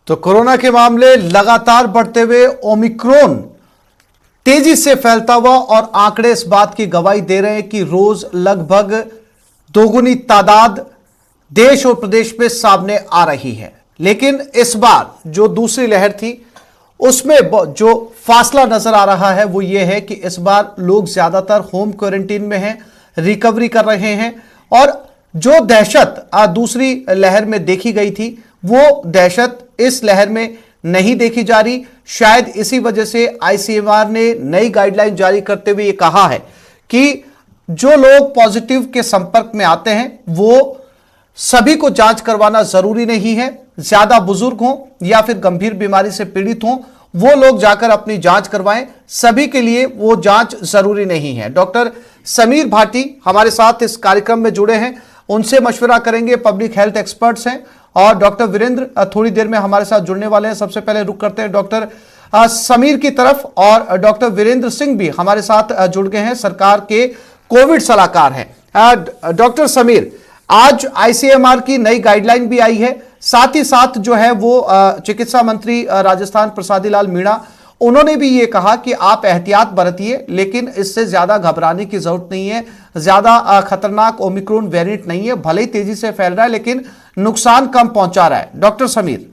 तो कोरोना के मामले लगातार बढ़ते हुए ओमिक्रॉन तेजी से फैलता हुआ और आंकड़े इस बात की गवाही दे रहे हैं कि रोज लगभग दोगुनी तादाद देश और प्रदेश में सामने आ रही है। लेकिन इस बार जो दूसरी लहर थी उसमें जो फासला नजर आ रहा है वो ये है कि इस बार लोग ज्यादातर होम क्वारंटीन में हैं, रिकवरी कर रहे हैं और जो दहशत दूसरी लहर में देखी गई थी वो दहशत इस लहर में नहीं देखी जा रही। शायद इसी वजह से आईसीएमआर ने नई गाइडलाइन जारी करते हुए ये कहा है कि जो लोग पॉजिटिव के संपर्क में आते हैं वो सभी को जांच करवाना जरूरी नहीं है। ज्यादा बुजुर्ग हों या फिर गंभीर बीमारी से पीड़ित हों वो लोग जाकर अपनी जांच करवाएं, सभी के लिए वो जांच जरूरी नहीं है। डॉक्टर समीर भाटी हमारे साथ इस कार्यक्रम में जुड़े हैं, उनसे मशवरा करेंगे, पब्लिक हेल्थ एक्सपर्ट्स हैं। और डॉक्टर वीरेंद्र थोड़ी देर में हमारे साथ जुड़ने वाले हैं। सबसे पहले रुक करते हैं डॉक्टर समीर की तरफ और डॉक्टर वीरेंद्र सिंह भी हमारे साथ जुड़ गए हैं, सरकार के कोविड सलाहकार हैं। डॉक्टर समीर, आज आईसीएमआर की नई गाइडलाइन भी आई है, साथ ही साथ जो है वो चिकित्सा मंत्री राजस्थान प्रसादी लाल मीणा उन्होंने भी ये कहा कि आप एहतियात बरतिए, लेकिन इससे ज्यादा घबराने की जरूरत नहीं है। ज्यादा खतरनाक ओमिक्रॉन वेरिएंट नहीं है, भले ही तेजी से फैल रहा है लेकिन नुकसान कम पहुंचा रहा है। डॉक्टर समीर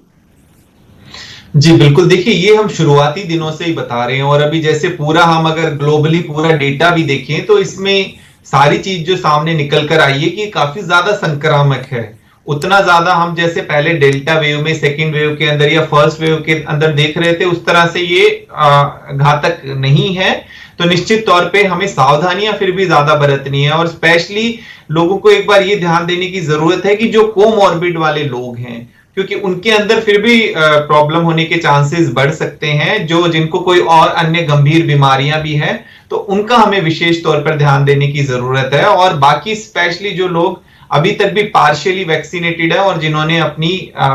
जी बिल्कुल, देखिए ये हम शुरुआती दिनों से ही बता रहे हैं और अभी जैसे पूरा हम अगर ग्लोबली पूरा डेटा भी देखें तो इसमें सारी चीज जो सामने निकल कर आई है कि काफी ज्यादा संक्रामक है। उतना ज्यादा हम जैसे पहले डेल्टा वेव में सेकेंड वेव के अंदर या फर्स्ट वेव के अंदर देख रहे थे उस तरह से ये घातक नहीं है। तो निश्चित तौर पे हमें सावधानियां फिर भी ज्यादा बरतनी है और स्पेशली लोगों को एक बार ये ध्यान देने की जरूरत है कि जो कोमॉर्बिड वाले लोग हैं, क्योंकि उनके अंदर फिर भी प्रॉब्लम होने के चांसेस बढ़ सकते हैं, जो जिनको कोई और अन्य गंभीर बीमारियां भी हैं, तो उनका हमें विशेष तौर पर ध्यान देने की जरूरत है। और बाकी स्पेशली जो लोग अभी तक भी पार्शियली वैक्सीनेटेड है और जिन्होंने अपनी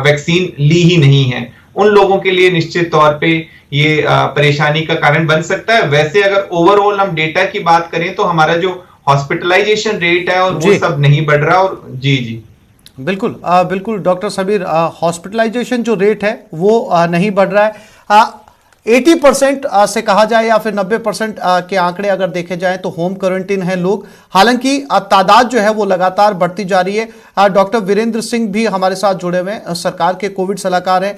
वैक्सीन ली ही नहीं है, उन लोगों के लिए निश्चित तौर पे ये परेशानी का कारण बन सकता है। वैसे अगर ओवरऑल हम डेटा की बात करें तो हमारा जो हॉस्पिटलाइजेशन रेट है और वो सब नहीं बढ़ रहा। और जी जी बिल्कुल बिल्कुल डॉक्टर समीर, हॉस्पिटलाइजेशन जो रेट है वो नहीं बढ़ रहा है। 80% से कहा जाए या फिर 90% के आंकड़े अगर देखे जाएं तो होम क्वारंटीन है लोग, हालांकि तादाद जो है वो लगातार बढ़ती जा रही है। डॉक्टर वीरेंद्र सिंह भी हमारे साथ जुड़े हुए हैं, सरकार के कोविड सलाहकार हैं।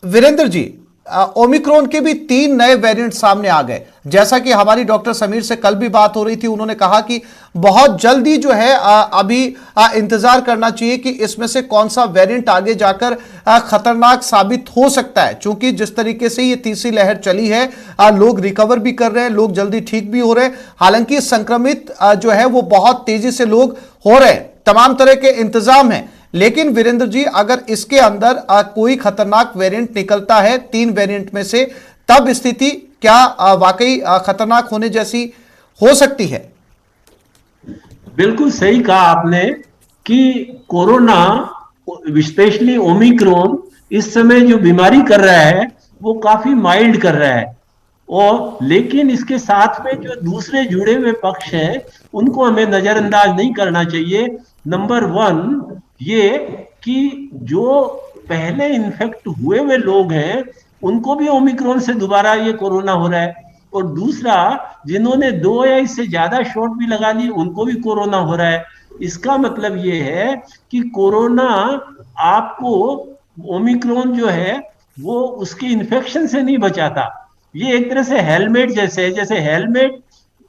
वीरेंद्र जी, ओमिक्रॉन के भी 3 नए वेरिएंट सामने आ गए, जैसा कि हमारी डॉक्टर समीर से कल भी बात हो रही थी, उन्होंने कहा कि बहुत जल्दी जो है अभी इंतजार करना चाहिए कि इसमें से कौन सा वेरिएंट आगे जाकर खतरनाक साबित हो सकता है। क्योंकि जिस तरीके से ये तीसरी लहर चली है, लोग रिकवर भी कर रहे हैं, लोग जल्दी ठीक भी हो रहे हैं, हालांकि संक्रमित जो है वो बहुत तेजी से लोग हो रहे हैं, तमाम तरह के इंतजाम हैं। लेकिन वीरेंद्र जी, अगर इसके अंदर कोई खतरनाक वेरिएंट निकलता है 3 वेरिएंट में से, तब स्थिति क्या वाकई खतरनाक होने जैसी हो सकती है? बिल्कुल सही कहा आपने कि कोरोना स्पेशली ओमिक्रॉन इस समय जो बीमारी कर रहा है वो काफी माइल्ड कर रहा है, और लेकिन इसके साथ में जो दूसरे जुड़े हुए पक्ष हैं उनको हमें नजरअंदाज नहीं करना चाहिए। नंबर 1 ये कि जो पहले इन्फेक्ट हुए हुए लोग हैं उनको भी ओमिक्रॉन से दोबारा ये कोरोना हो रहा है, और दूसरा जिन्होंने 2 या इससे ज्यादा शॉट भी लगा ली उनको भी कोरोना हो रहा है। इसका मतलब ये है कि कोरोना आपको, ओमिक्रॉन जो है वो उसकी इन्फेक्शन से नहीं बचाता। ये एक तरह से हेलमेट जैसे है, जैसे हेलमेट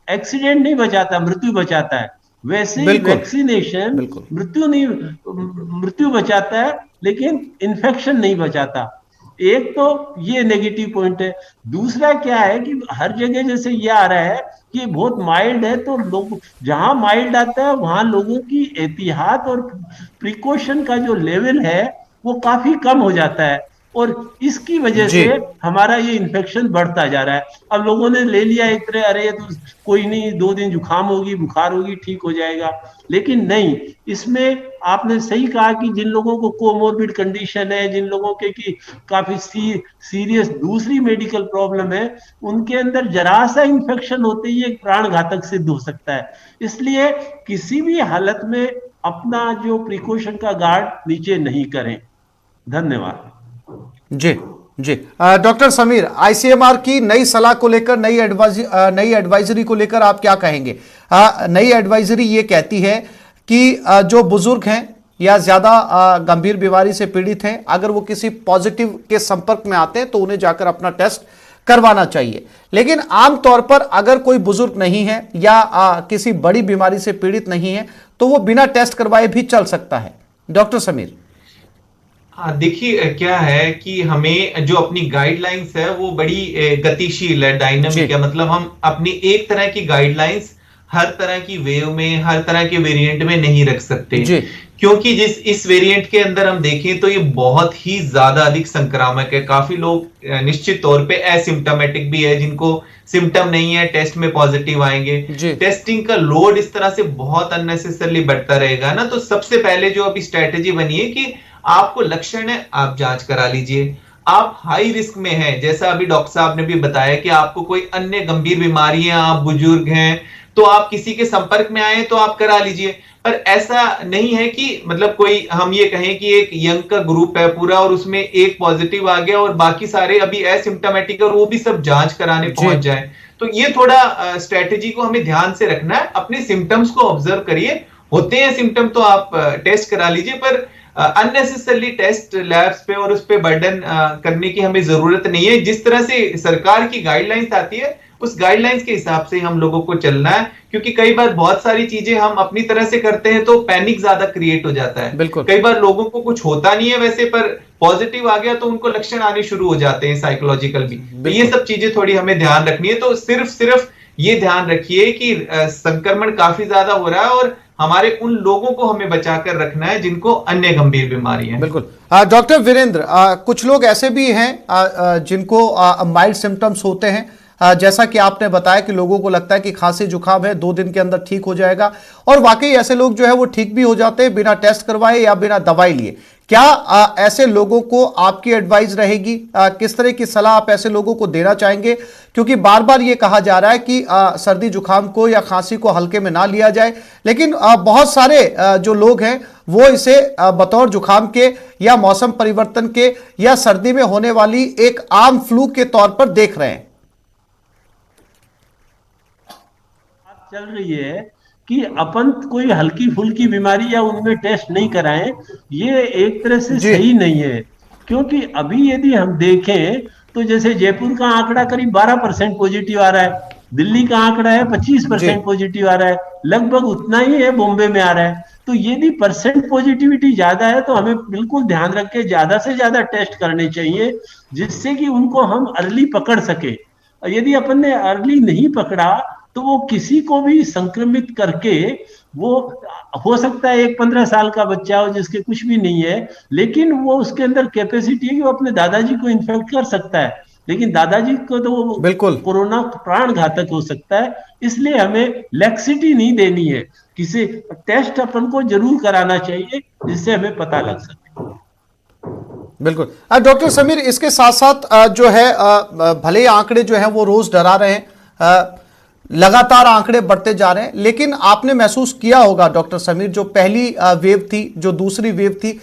एक्सीडेंट नहीं बचाता, मृत्यु बचाता है, वैसे ही वैक्सीनेशन मृत्यु बचाता है लेकिन इन्फेक्शन नहीं बचाता। एक तो ये नेगेटिव पॉइंट है। दूसरा क्या है कि हर जगह जैसे ये आ रहा है कि बहुत माइल्ड है, तो लोग जहां माइल्ड आता है वहां लोगों की एहतियात और प्रिकॉशन का जो लेवल है वो काफी कम हो जाता है, और इसकी वजह से हमारा ये इन्फेक्शन बढ़ता जा रहा है। अब लोगों ने ले लिया एक तरह, अरे ये तो कोई नहीं, 2 दिन जुकाम होगी, बुखार होगी, ठीक हो जाएगा। लेकिन नहीं, इसमें आपने सही कहा कि जिन लोगों को कोमोर्बिड कंडीशन है, जिन लोगों के की काफी सीरियस दूसरी मेडिकल प्रॉब्लम है, उनके अंदर जरा सा इन्फेक्शन होते ही एक प्राण घातक सिद्ध हो सकता है। इसलिए किसी भी हालत में अपना जो प्रिकॉशन का गार्ड नीचे नहीं करें। धन्यवाद। जी जी। डॉक्टर समीर, आईसीएमआर की नई सलाह को लेकर, नई एडवाइजरी को लेकर आप क्या कहेंगे? नई एडवाइजरी ये कहती है कि जो बुजुर्ग हैं या ज्यादा गंभीर बीमारी से पीड़ित हैं, अगर वो किसी पॉजिटिव के संपर्क में आते हैं तो उन्हें जाकर अपना टेस्ट करवाना चाहिए। लेकिन आमतौर पर अगर कोई बुजुर्ग नहीं है या किसी बड़ी बीमारी से पीड़ित नहीं है तो वो बिना टेस्ट करवाए भी चल सकता है। डॉक्टर समीर। हाँ, देखिए क्या है कि हमें जो अपनी गाइडलाइंस है वो बड़ी गतिशील है, डायनामिक है। मतलब हम अपनी एक तरह की गाइडलाइंस हर तरह की वेव में, हर तरह के वेरिएंट में नहीं रख सकते, क्योंकि इस वेरिएंट के अंदर हम देखें तो ये बहुत ही ज्यादा अधिक संक्रामक है। काफी लोग निश्चित तौर पे एसिम्टोमेटिक भी है, जिनको सिम्टम नहीं है, टेस्ट में पॉजिटिव आएंगे। टेस्टिंग का लोड इस तरह से बहुत अननेसेसरली बढ़ता रहेगा ना। तो सबसे पहले जो अभी स्ट्रेटेजी बनी है कि आपको लक्षण है, आप जांच करा लीजिए। आप हाई रिस्क में हैं, जैसा अभी डॉक्टर साहब ने भी बताया कि आपको कोई अन्य गंभीर बीमारी है, आप बुजुर्ग हैं, तो आप किसी के संपर्क में आए तो आप करा लीजिए। पर ऐसा नहीं है कि मतलब कोई हम ये कहें कि एक यंग का ग्रुप है पूरा और उसमें एक पॉजिटिव आ गया और बाकी सारे अभी एसिम्प्टोमेटिक और वो भी सब जांच कराने पहुंच जाए। तो ये थोड़ा स्ट्रेटेजी को हमें ध्यान से रखना है। अपने सिम्टम्स को ऑब्जर्व करिए, होते हैं सिम्टम तो आप टेस्ट करा लीजिए, पर अननेसेसरली टेस्ट लैब्स पे और उस पे बर्डन करने की हमें जरूरत नहीं है। जिस तरह से सरकार की गाइडलाइंस आती है उस गाइडलाइंस के हिसाब से हम लोगों को चलना है, क्योंकि कई बार बहुत सारी चीजें हम अपनी तरह से करते हैं तो पैनिक ज्यादा क्रिएट हो जाता है। कई बार लोगों को कुछ होता नहीं है वैसे, पर पॉजिटिव आ गया तो उनको लक्षण आने शुरू हो जाते हैं साइकोलॉजिकल भी। तो ये सब चीजें थोड़ी हमें ध्यान रखनी है। तो सिर्फ ये ध्यान रखिए कि संक्रमण काफी ज्यादा हो रहा है और हमारे उन लोगों को हमें बचाकर रखना है जिनको अन्य गंभीर बीमारी है। बिल्कुल। डॉक्टर वीरेंद्र, कुछ लोग ऐसे भी हैं जिनको माइल्ड सिम्टम्स होते हैं, जैसा कि आपने बताया कि लोगों को लगता है कि खांसी जुकाम है, 2 दिन के अंदर ठीक हो जाएगा, और वाकई ऐसे लोग जो है वो ठीक भी हो जाते हैं बिना टेस्ट करवाए या बिना दवाई लिए। क्या ऐसे लोगों को आपकी एडवाइस रहेगी? किस तरह की सलाह आप ऐसे लोगों को देना चाहेंगे? क्योंकि बार बार ये कहा जा रहा है कि सर्दी जुकाम को या खांसी को हल्के में ना लिया जाए, लेकिन बहुत सारे जो लोग हैं वो इसे बतौर जुकाम के या मौसम परिवर्तन के या सर्दी में होने वाली एक आम फ्लू के तौर पर देख रहे हैं। चल रही है कि अपन कोई हल्की फुल्की बीमारी या उनमें टेस्ट नहीं कराएं, ये एक तरह से सही नहीं है। क्योंकि अभी यदि हम देखें तो जैसे जयपुर का आंकड़ा करीब 12% पॉजिटिव आ रहा है, दिल्ली का आंकड़ा है 25% पॉजिटिव आ रहा है, लगभग उतना ही है बॉम्बे में आ रहा है। तो यदि परसेंट पॉजिटिविटी ज्यादा है तो हमें बिल्कुल ध्यान रख के ज्यादा से ज्यादा टेस्ट करने चाहिए, जिससे कि उनको हम अर्ली पकड़ सके। यदि अपन ने अर्ली नहीं पकड़ा तो वो किसी को भी संक्रमित करके, वो हो सकता है एक 15 साल का बच्चा हो जिसके कुछ भी नहीं है, लेकिन वो उसके अंदर कैपेसिटी है कि वो अपने दादाजी को इन्फेक्ट कर सकता है, लेकिन दादाजी को तो वो कोरोना प्राण घातक हो सकता है। इसलिए हमें लैक्सिटी नहीं देनी है, किसी टेस्ट अपन को जरूर कराना चाहिए जिससे हमें पता लग सके। बिल्कुल। डॉक्टर समीर, इसके साथ साथ जो है भले आंकड़े जो है वो रोज डरा रहे हैं, लगातार आंकड़े बढ़ते जा रहे हैं, लेकिन आपने महसूस किया होगा डॉक्टर समीर, जो पहली वेव थी, जो दूसरी वेव थी,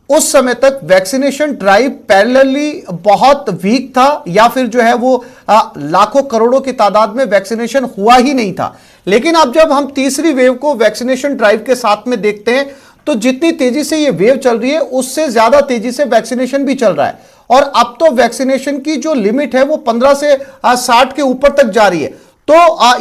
उस समय तक वैक्सीनेशन ड्राइव पैरेलली बहुत वीक था, या फिर जो है वो लाखों करोड़ों की तादाद में वैक्सीनेशन हुआ ही नहीं था। लेकिन अब जब हम तीसरी वेव को वैक्सीनेशन ड्राइव के साथ में देखते हैं तो जितनी तेजी से ये वेव चल रही है उससे ज्यादा तेजी से वैक्सीनेशन भी चल रहा है, और अब तो वैक्सीनेशन की जो लिमिट है वो 15 से 60 के ऊपर तक जा रही है। तो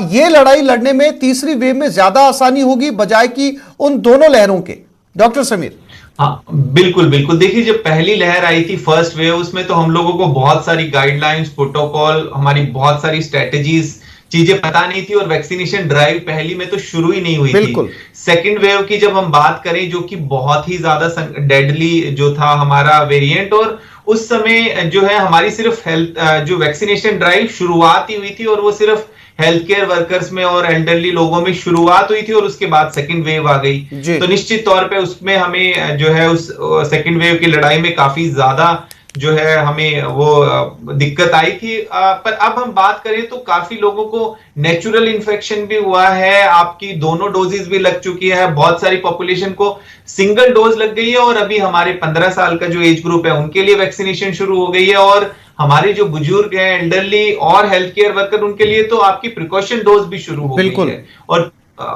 ये लड़ाई लड़ने में तीसरी वेव में ज्यादा आसानी होगी बजाय कि उन दोनों लहरों के। डॉक्टर समीर। हाँ, बिल्कुल बिल्कुल। देखिए, जब पहली लहर आई थी फर्स्ट वेव, उसमें तो हम लोगों को बहुत सारी गाइडलाइंस, प्रोटोकॉल, हमारी बहुत सारी स्ट्रेटेजीज, चीजें पता नहीं थी, और वैक्सीनेशन ड्राइव पहली में तो शुरू ही नहीं हुई थी। सेकंड वेव की जब हम बात करें, जो कि बहुत ही ज्यादा डेडली जो था हमारा वेरिएंट, और उस समय जो है हमारी सिर्फ हेल्थ जो वैक्सीनेशन ड्राइव शुरुआत ही हुई थी, और वो सिर्फ हेल्थ केयर वर्कर्स में और एल्डरली लोगों में शुरुआत हुई थी, और उसके बाद सेकंड वेव आ गई। तो निश्चित तौर पे उसमें हमें जो है उस सेकंड वेव की लड़ाई में काफी ज्यादा जो है हमें वो दिक्कत आई थी। पर अब हम बात करें तो काफी लोगों को नेचुरल इन्फेक्शन भी हुआ है, आपकी दोनों डोजेस भी लग चुकी है, बहुत सारी पॉपुलेशन को सिंगल डोज लग गई है, और अभी हमारे 15 साल का जो एज ग्रुप है उनके लिए वैक्सीनेशन शुरू हो गई है, और हमारे जो बुजुर्ग हैं, एल्डरली और हेल्थ केयर वर्कर, उनके लिए तो आपकी प्रिकॉशन डोज भी शुरू हो गई है। और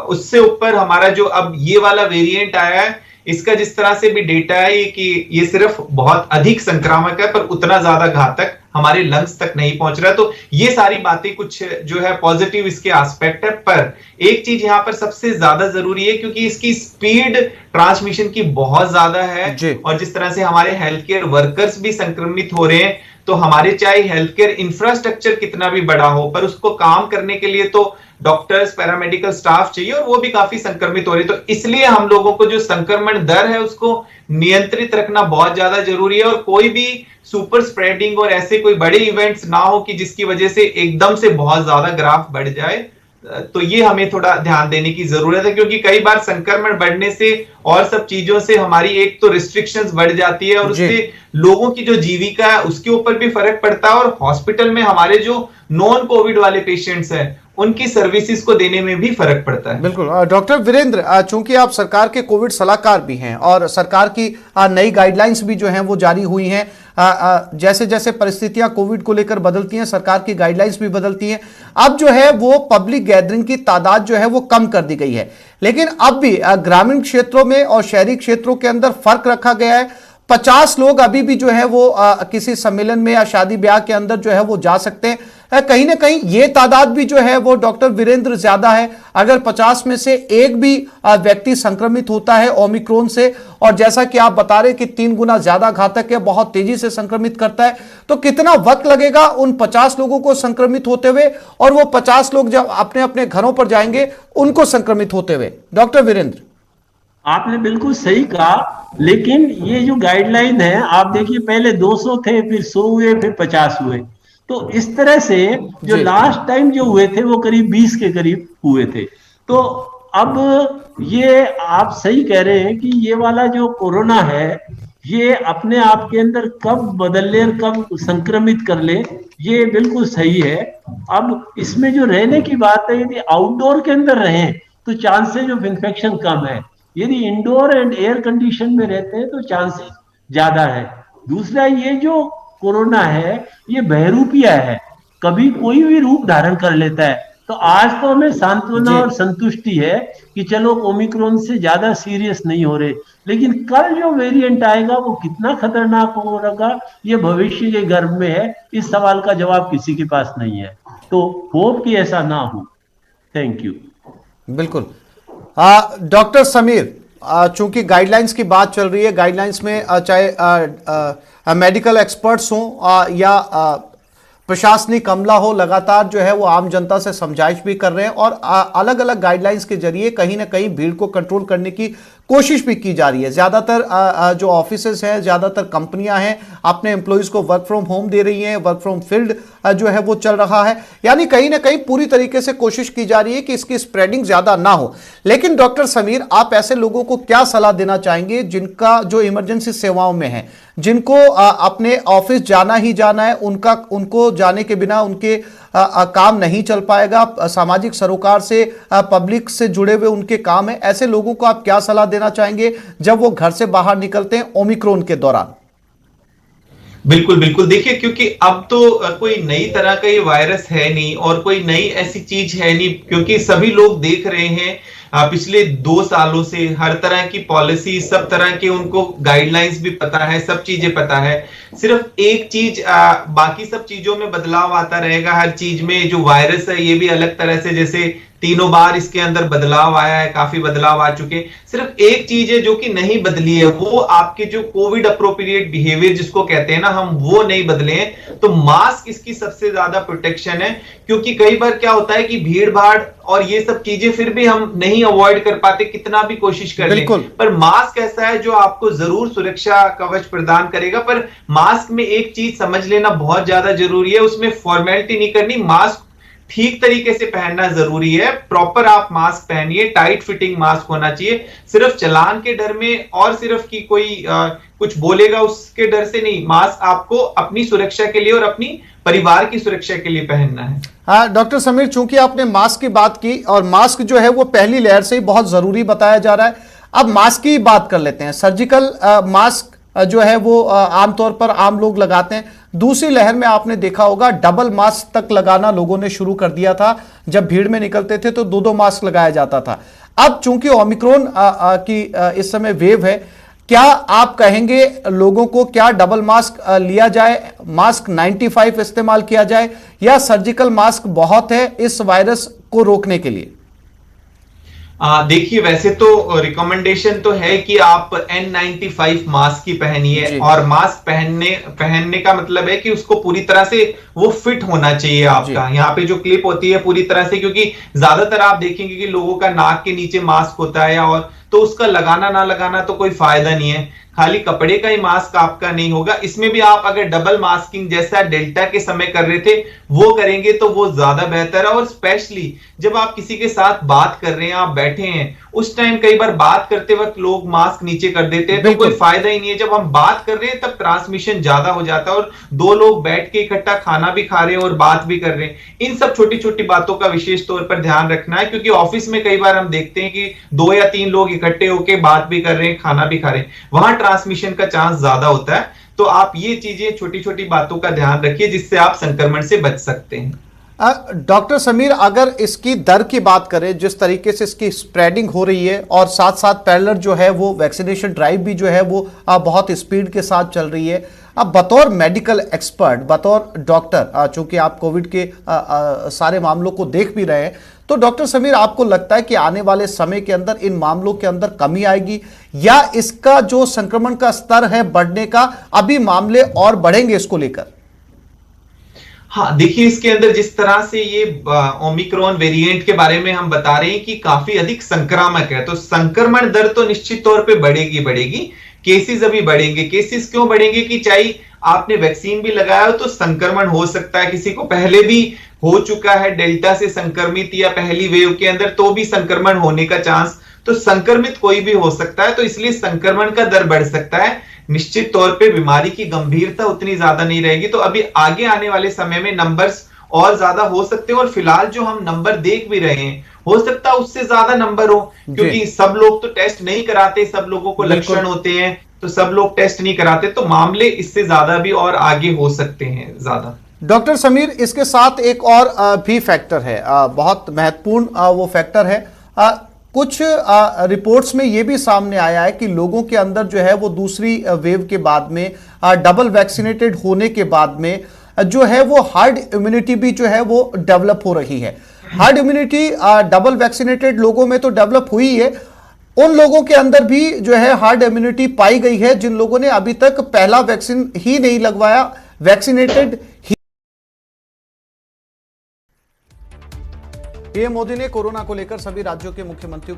उससे ऊपर हमारा जो अब ये वाला वेरिएंट आया है, इसका जिस तरह से भी डेटा है कि ये सिर्फ बहुत अधिक संक्रामक है, पर उतना ज्यादा घातक हमारे लंग्स तक नहीं पहुंच रहा है। तो ये सारी बातें कुछ जो है पॉजिटिव इसके एस्पेक्ट है। पर एक चीज यहां पर सबसे ज्यादा जरूरी है, क्योंकि इसकी स्पीड ट्रांसमिशन की बहुत ज्यादा है, और जिस तरह से हमारे हेल्थ केयर वर्कर्स भी संक्रमित हो रहे हैं, तो हमारे चाहे हेल्थ केयर इंफ्रास्ट्रक्चर कितना भी बड़ा हो, पर उसको काम करने के लिए तो डॉक्टर्स, पैरामेडिकल स्टाफ चाहिए, और वो भी काफी संक्रमित हो रहे हैं। तो इसलिए हम लोगों को जो संक्रमण दर है उसको नियंत्रित रखना बहुत ज्यादा जरूरी है, और कोई भी सुपर स्प्रेडिंग और ऐसे कोई बड़े इवेंट्स ना हो कि जिसकी वजह से एकदम से बहुत ज्यादा ग्राफ बढ़ जाए। तो ये हमें थोड़ा ध्यान देने की जरूरत है, क्योंकि कई बार संक्रमण बढ़ने से और सब चीजों से हमारी एक तो रिस्ट्रिक्शंस बढ़ जाती है, और उससे लोगों की जो जीविका है उसके ऊपर भी फर्क पड़ता है, और हॉस्पिटल में हमारे जो नॉन कोविड वाले पेशेंट्स हैं उनकी सर्विसेज को देने में भी फर्क पड़ता है। बिल्कुल। डॉक्टर वीरेंद्र, चूंकि आप सरकार के कोविड सलाहकार भी हैं और सरकार की नई गाइडलाइंस भी जो हैं वो जारी हुई हैं, जैसे जैसे परिस्थितियां कोविड को लेकर बदलती हैं, सरकार की गाइडलाइंस भी बदलती हैं। अब जो है वो पब्लिक गैदरिंग की तादाद जो है वो कम कर दी गई है, लेकिन अब भी ग्रामीण क्षेत्रों में और शहरी क्षेत्रों के अंदर फर्क रखा गया है। 50 लोग अभी भी जो है वो किसी सम्मेलन में या शादी ब्याह के अंदर जो है वो जा सकते हैं। कहीं ना कहीं ये तादाद भी जो है वो डॉक्टर वीरेंद्र ज्यादा है। अगर 50 में से एक भी व्यक्ति संक्रमित होता है ओमिक्रॉन से, और जैसा कि आप बता रहे कि 3 गुना ज्यादा घातक है, बहुत तेजी से संक्रमित करता है, तो कितना वक्त लगेगा उन 50 लोगों को संक्रमित होते हुए, और वो 50 लोग जब अपने अपने घरों पर जाएंगे उनको संक्रमित होते हुए? डॉक्टर वीरेंद्र, आपने बिल्कुल सही कहा, लेकिन ये जो गाइडलाइन है, आप देखिए पहले 200 थे, फिर 100 हुए, फिर 50 हुए। तो इस तरह से जो लास्ट टाइम जो हुए थे वो करीब 20 के करीब हुए थे। तो अब ये आप सही कह रहे हैं कि ये वाला जो कोरोना है ये अपने आप के अंदर कब बदल ले और कब संक्रमित कर ले, ये बिल्कुल सही है। अब इसमें जो रहने की बात है, यदि आउटडोर के अंदर रहें तो चांसेज ऑफ इन्फेक्शन कम है, यदि इंडोर एंड एयर कंडीशन में रहते हैं तो चांसेस ज्यादा है। दूसरा, ये जो कोरोना है ये बहरूपिया है, कभी कोई भी रूप धारण कर लेता है। तो आज तो हमें सांत्वना और संतुष्टि है कि चलो ओमिक्रॉन से ज्यादा सीरियस नहीं हो रहे, लेकिन कल जो वेरिएंट आएगा वो कितना खतरनाक होगा ये भविष्य के गर्भ में है। इस सवाल का जवाब किसी के पास नहीं है, तो होप कि ऐसा ना हो। Thank you. बिल्कुल। डॉक्टर समीर, चूंकि गाइडलाइंस की बात चल रही है, गाइडलाइंस में चाहे मेडिकल एक्सपर्ट्स हों या प्रशासनिक अमला हो, लगातार जो है वो आम जनता से समझाइश भी कर रहे हैं, और अलग अलग गाइडलाइंस के जरिए कहीं ना कहीं भीड़ को कंट्रोल करने की कोशिश भी की जा रही है। ज़्यादातर जो ऑफिसेज हैं, ज़्यादातर कंपनियां हैं, अपने एम्प्लॉयज़ को वर्क फ्रॉम होम दे रही हैं, वर्क फ्रॉम फील्ड जो है वो चल रहा है, यानी कहीं ना कहीं पूरी तरीके से कोशिश की जा रही है कि इसकी स्प्रेडिंग ज़्यादा ना हो। लेकिन डॉक्टर समीर, आप ऐसे लोगों को क्या सलाह देना चाहेंगे जिनका जो इमरजेंसी सेवाओं में है, जिनको अपने ऑफिस जाना ही जाना है, उनको जाने के बिना उनके काम नहीं चल पाएगा, सामाजिक सरोकार से पब्लिक से जुड़े हुए उनके काम है, ऐसे लोगों को आप क्या सलाह देना चाहेंगे जब वो घर से बाहर निकलते हैं ओमिक्रॉन के दौरान? बिल्कुल बिल्कुल, देखिए क्योंकि अब तो कोई नई तरह का ये वायरस है नहीं और कोई नई ऐसी चीज है नहीं, क्योंकि सभी लोग देख रहे हैं पिछले 2 सालों से हर तरह की पॉलिसी, सब तरह के उनको गाइडलाइंस भी पता है, सब चीजें पता है। सिर्फ एक चीज, बाकी सब चीजों में बदलाव आता रहेगा। हर चीज में जो वायरस है ये भी अलग तरह से, जैसे 3 बार इसके अंदर बदलाव आया है, काफी बदलाव आ चुके। सिर्फ एक चीज है जो कि नहीं बदली है, वो आपके जो कोविड अप्रोप्रिएट बिहेवियर जिसको कहते हैं ना हम, वो नहीं बदले हैं। तो मास्क इसकी सबसे ज्यादा प्रोटेक्शन है, क्योंकि कई बार क्या होता है कि भीड़ भाड़ और ये सब चीजें फिर भी हम नहीं अवॉइड कर पाते, कितना भी कोशिश कर लें। पर मास्क ऐसा है जो आपको जरूर सुरक्षा कवच प्रदान करेगा। पर मास्क में एक चीज समझ लेना बहुत ज्यादा जरूरी है, उसमें फॉर्मेलिटी नहीं करनी। मास्क ठीक तरीके से पहनना जरूरी है। प्रॉपर आप मास्क पहनिए, टाइट फिटिंग मास्क होना चाहिए। सिर्फ चालान के डर में और सिर्फ कि कोई कुछ बोलेगा उसके डर से नहीं, मास्क आपको अपनी सुरक्षा के लिए और अपनी परिवार की सुरक्षा के लिए पहनना है। हाँ डॉक्टर समीर, चूंकि आपने मास्क की बात की और मास्क जो है वो पहली लहर से ही बहुत जरूरी बताया जा रहा है, अब मास्क की बात कर लेते हैं। सर्जिकल मास्क जो है वो आमतौर पर आम लोग लगाते हैं। दूसरी लहर में आपने देखा होगा डबल मास्क तक लगाना लोगों ने शुरू कर दिया था। जब भीड़ में निकलते थे तो दो दो मास्क लगाया जाता था। अब चूंकि ओमिक्रॉन की इस समय वेव है, क्या आप कहेंगे लोगों को क्या डबल मास्क लिया जाए, मास्क 95 इस्तेमाल किया जाए, या सर्जिकल मास्क बहुत है इस वायरस को रोकने के लिए? देखिए, वैसे तो रिकमेंडेशन तो है कि आप N95 मास्क ही पहनिए, और मास्क पहनने का मतलब है कि उसको पूरी तरह से वो फिट होना चाहिए आपका। यहाँ पे जो क्लिप होती है पूरी तरह से, क्योंकि ज्यादातर आप देखेंगे कि लोगों का नाक के नीचे मास्क होता है, और तो उसका लगाना ना लगाना तो कोई फायदा नहीं है। खाली कपड़े का ही मास्क आपका नहीं होगा। इसमें भी आप अगर डबल मास्किंग जैसा डेल्टा के समय कर रहे थे वो करेंगे तो वो ज्यादा बेहतर है। और स्पेशली जब आप किसी के साथ बात कर रहे हैं, आप बैठे हैं, उस टाइम कई बार बात करते वक्त लोग मास्क नीचे कर देते हैं, तो कोई फायदा ही नहीं है। जब हम बात कर रहे हैं तब ट्रांसमिशन ज्यादा हो जाता है, और दो लोग बैठ के इकट्ठा खाना भी खा रहे हैं और बात भी कर रहे हैं। इन सब छोटी छोटी बातों का विशेष तौर पर ध्यान रखना है, क्योंकि ऑफिस में कई बार हम देखते हैं कि 2 या 3 लोग इकट्ठे होकर बात भी कर रहे हैं, खाना भी खा रहे हैं, वहां ट्रांसमिशन का चांस ज्यादा होता है। तो आप ये चीजें, छोटी छोटी बातों का ध्यान रखिए जिससे आप संक्रमण से बच सकते हैं। डॉक्टर समीर, अगर इसकी दर की बात करें, जिस तरीके से इसकी स्प्रेडिंग हो रही है, और साथ साथ पैरेलल जो है वो वैक्सीनेशन ड्राइव भी जो है वो बहुत स्पीड के साथ चल रही है, अब बतौर मेडिकल एक्सपर्ट, बतौर डॉक्टर, चूंकि आप कोविड के सारे मामलों को देख भी रहे हैं, तो डॉक्टर समीर आपको लगता है कि आने वाले समय के अंदर इन मामलों के अंदर कमी आएगी, या इसका जो संक्रमण का स्तर है बढ़ने का, अभी मामले और बढ़ेंगे इसको लेकर? हाँ, देखिए, इसके अंदर जिस तरह से ये ओमिक्रॉन वेरिएंट के बारे में हम बता रहे हैं कि काफी अधिक संक्रामक है, तो संक्रमण दर तो निश्चित तौर पे बढ़ेगी। केसेस अभी बढ़ेंगे। केसेस क्यों बढ़ेंगे कि चाहे आपने वैक्सीन भी लगाया हो तो संक्रमण हो सकता है, किसी को पहले भी हो चुका है डेल्टा से संक्रमित या पहली वेव के अंदर, तो भी संक्रमण होने का चांस, तो संक्रमित कोई भी हो सकता है, तो इसलिए संक्रमण का दर बढ़ सकता है। निश्चित तौर पे बीमारी की गंभीरता उतनी ज्यादा नहीं रहेगी, तो अभी आगे आने वाले समय में नंबर्स और ज्यादा हो सकते हैं। और फिलहाल जो हम नंबर देख भी रहे हैं, हो सकता है उससे ज्यादा नंबर हो, क्योंकि सब लोग तो टेस्ट नहीं कराते, सब लोगों को लक्षण होते हैं, तो सब लोग टेस्ट नहीं कराते, तो मामले इससे ज्यादा भी और आगे हो सकते हैं ज्यादा। डॉक्टर समीर, इसके साथ एक और भी फैक्टर है, बहुत महत्वपूर्ण वो फैक्टर है। कुछ रिपोर्ट्स में ये भी सामने आया है कि लोगों के अंदर जो है वो दूसरी वेव के बाद में, डबल वैक्सीनेटेड होने के बाद में जो है वो हार्ड इम्यूनिटी भी जो है वो डेवलप हो रही है। हार्ड इम्यूनिटी डबल वैक्सीनेटेड लोगों में तो डेवलप हुई है, उन लोगों के अंदर भी जो है हार्ड इम्यूनिटी पाई गई है जिन लोगों ने अभी तक पहला वैक्सीन ही नहीं लगवाया, वैक्सीनेटेड ही। पीएम मोदी ने कोरोना को लेकर सभी राज्यों के मुख्यमंत्रियों